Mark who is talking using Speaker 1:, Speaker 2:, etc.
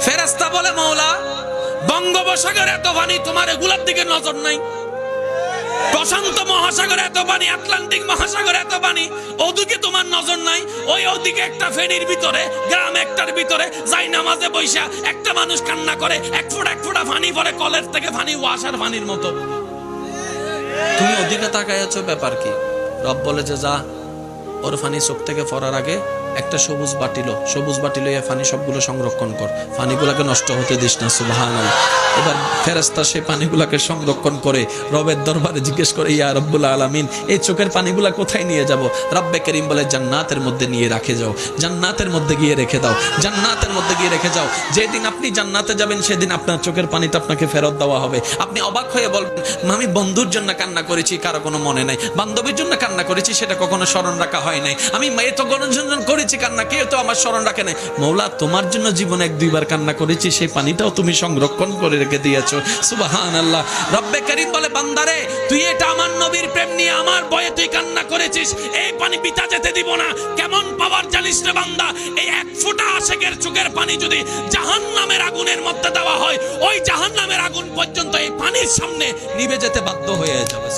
Speaker 1: ফেরেশতা বলে মওলা বঙ্গোপসাগরে এত পানি, তোমার এগুলার দিকে নজর নাই? প্রশান্ত মহাসাগরে এত পানি, আটলান্টিক মহাসাগরে এত পানি, ওদিকে তোমার নজর নাই? ওদিকে একটা ফেনীর ভিতরে, গ্রাম একটার ভিতরে যাই নামাজে বৈশা একটা মানুষ কান্না করে, এক ফোঁটা পানি পরে কলের থেকে পানি ওয়াসার পানির মতো। তুমি ওদিকে তাকায় আছো, ব্যাপার কি? রব বলে যে যা, ওর পানি চোখ থেকে পড়ার আগে একটা সবুজ বাটি লইয়া পানি সবগুলো সংরক্ষণ কর, পানিগুলাকে নষ্ট হতে দিস না। সুবহানাল্লাহ। এবার ফেরেশতা সেই পানিগুলাকে সংরক্ষণ করে রবের দরবারে জিজ্ঞেস করে, ইয়া রব্বুল আলামিন, এই চোখের পানিগুলা কোথায় নিয়ে যাব? রব্বে করিম বলে, জান্নাতের মধ্যে নিয়ে রাখে যাও, জান্নাতের মধ্যে গিয়ে রেখে দাও, জান্নাতের মধ্যে গিয়ে রেখে যাও। যেদিন আপনি জান্নাতে যাবেন সেদিন আপনার চোখের পানিটা আপনাকে ফেরত দেওয়া হবে। আপনি অবাক হয়ে বলবেন, আমি বন্ধুর জন্য কান্না করেছি, কারো কোনো মনে নাই, বান্ধবীর জন্য কান্না করেছি, সেটা কখনো স্মরণ রাখা হয় নাই, আমি মেয়ে তো গণজন করেছি কান্না, কেউ তো আমার স্মরণ রাখে নাই। মওলা তোমার জন্য জীবনে 1-2 বার কান্না করেছি, সেই পানিটাও তুমি সংরক্ষণ করে রেখে দিয়েছো। সুবহানাল্লাহ। রব্বে করিম বলে, বান্দারে তুই এটা আমার নবীর প্রেম নিয়ে আমার ভয়ে তুই কান্না করেছিস, এই পানি পিতা যেতে দিব না। কেমন পাওয়ার জানিস রে বান্দা? এই 1 ফোঁটা আশিকের চোখের পানি যদি জাহান্নামের আগুনের মধ্যে দেওয়া হয়, ওই জাহান্নামের আগুন পর্যন্ত এই পানির সামনে নিভে যেতে বাধ্য হয়ে যাবে।